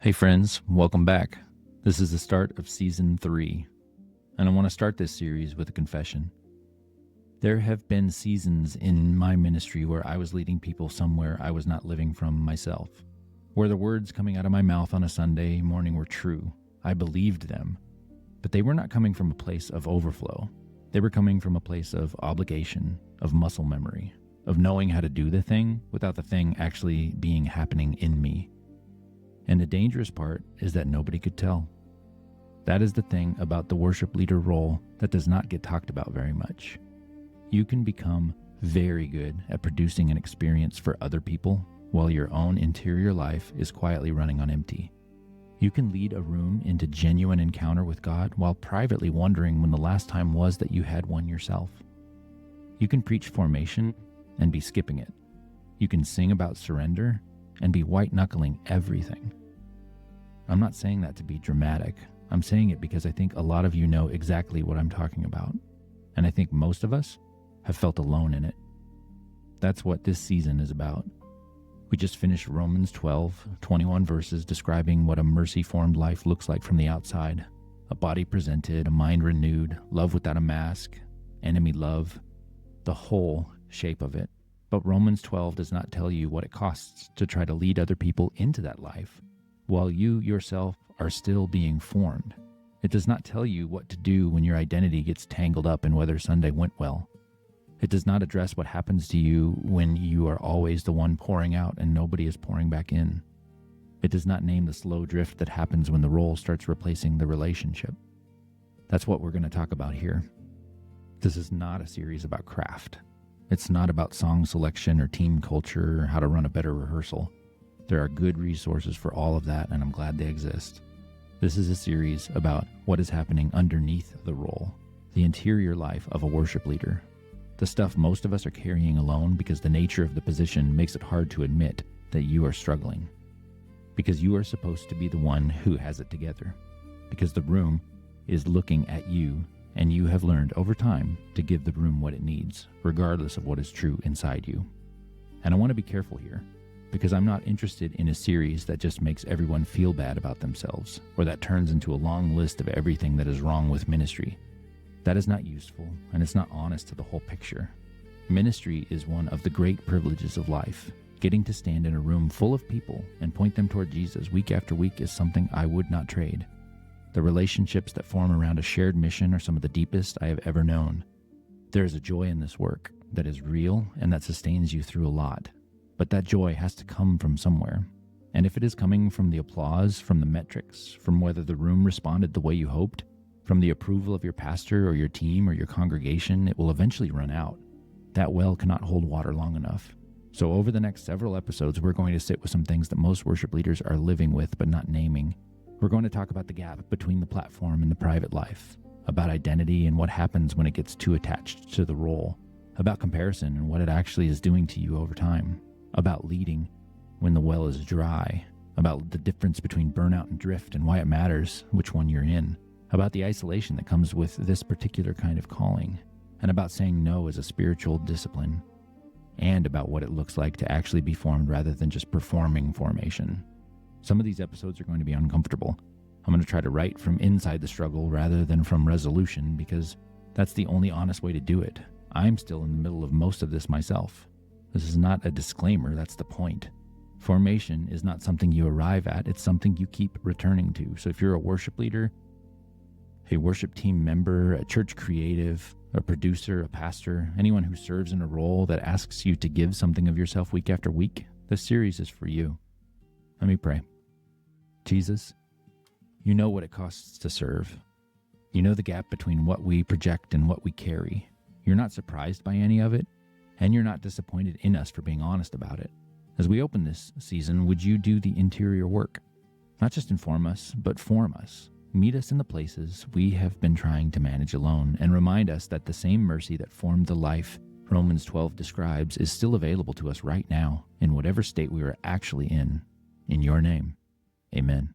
Hey friends, welcome back. This is the start of Season 3, and I want to start this series with a confession. There have been seasons in my ministry where I was leading people somewhere I was not living from myself, where the words coming out of my mouth on a Sunday morning were true. I believed them, but they were not coming from a place of overflow. They were coming from a place of obligation, of muscle memory, of knowing how to do the thing without the thing actually being happening in me. And the dangerous part is that nobody could tell. That is the thing about the worship leader role that does not get talked about very much. You can become very good at producing an experience for other people while your own interior life is quietly running on empty. You can lead a room into genuine encounter with God while privately wondering when the last time was that you had one yourself. You can preach formation and be skipping it. You can sing about surrender and be white-knuckling everything. I'm not saying that to be dramatic. I'm saying it because I think a lot of you know exactly what I'm talking about. And I think most of us have felt alone in it. That's what this season is about. We just finished Romans 12, 21 verses describing what a mercy-formed life looks like from the outside. A body presented, a mind renewed, love without a mask, enemy love, the whole shape of it. But Romans 12 does not tell you what it costs to try to lead other people into that life, while you yourself are still being formed. It does not tell you what to do when your identity gets tangled up in whether Sunday went well. It does not address what happens to you when you are always the one pouring out and nobody is pouring back in. It does not name the slow drift that happens when the role starts replacing the relationship. That's what we're going to talk about here. This is not a series about craft. It's not about song selection or team culture or how to run a better rehearsal. There are good resources for all of that, and I'm glad they exist. This is a series about what is happening underneath the role, the interior life of a worship leader. The stuff most of us are carrying alone because the nature of the position makes it hard to admit that you are struggling. Because you are supposed to be the one who has it together. Because the room is looking at you, and you have learned over time to give the room what it needs, regardless of what is true inside you. And I want to be careful here, because I'm not interested in a series that just makes everyone feel bad about themselves, or that turns into a long list of everything that is wrong with ministry. That is not useful, and it's not honest to the whole picture. Ministry is one of the great privileges of life. Getting to stand in a room full of people and point them toward Jesus week after week is something I would not trade. The relationships that form around a shared mission are some of the deepest I have ever known. There is a joy in this work that is real and that sustains you through a lot. But that joy has to come from somewhere. And if it is coming from the applause, from the metrics, from whether the room responded the way you hoped, from the approval of your pastor or your team or your congregation, it will eventually run out. That well cannot hold water long enough. So over the next several episodes, we're going to sit with some things that most worship leaders are living with but not naming. We're going to talk about the gap between the platform and the private life, about identity and what happens when it gets too attached to the role, about comparison and what it actually is doing to you over time, about leading when the well is dry, about the difference between burnout and drift and why it matters which one you're in, about the isolation that comes with this particular kind of calling, and about saying no as a spiritual discipline, and about what it looks like to actually be formed rather than just performing formation. Some of these episodes are going to be uncomfortable. I'm going to try to write from inside the struggle rather than from resolution because that's the only honest way to do it. I'm still in the middle of most of this myself. This is not a disclaimer, that's the point. Formation is not something you arrive at, it's something you keep returning to. So if you're a worship leader, a worship team member, a church creative, a producer, a pastor, anyone who serves in a role that asks you to give something of yourself week after week, this series is for you. Let me pray. Jesus, you know what it costs to serve. You know the gap between what we project and what we carry. You're not surprised by any of it, and you're not disappointed in us for being honest about it. As we open this season, would you do the interior work? Not just inform us, but form us. Meet us in the places we have been trying to manage alone, and remind us that the same mercy that formed the life Romans 12 describes is still available to us right now, in whatever state we are actually in. In your name, amen.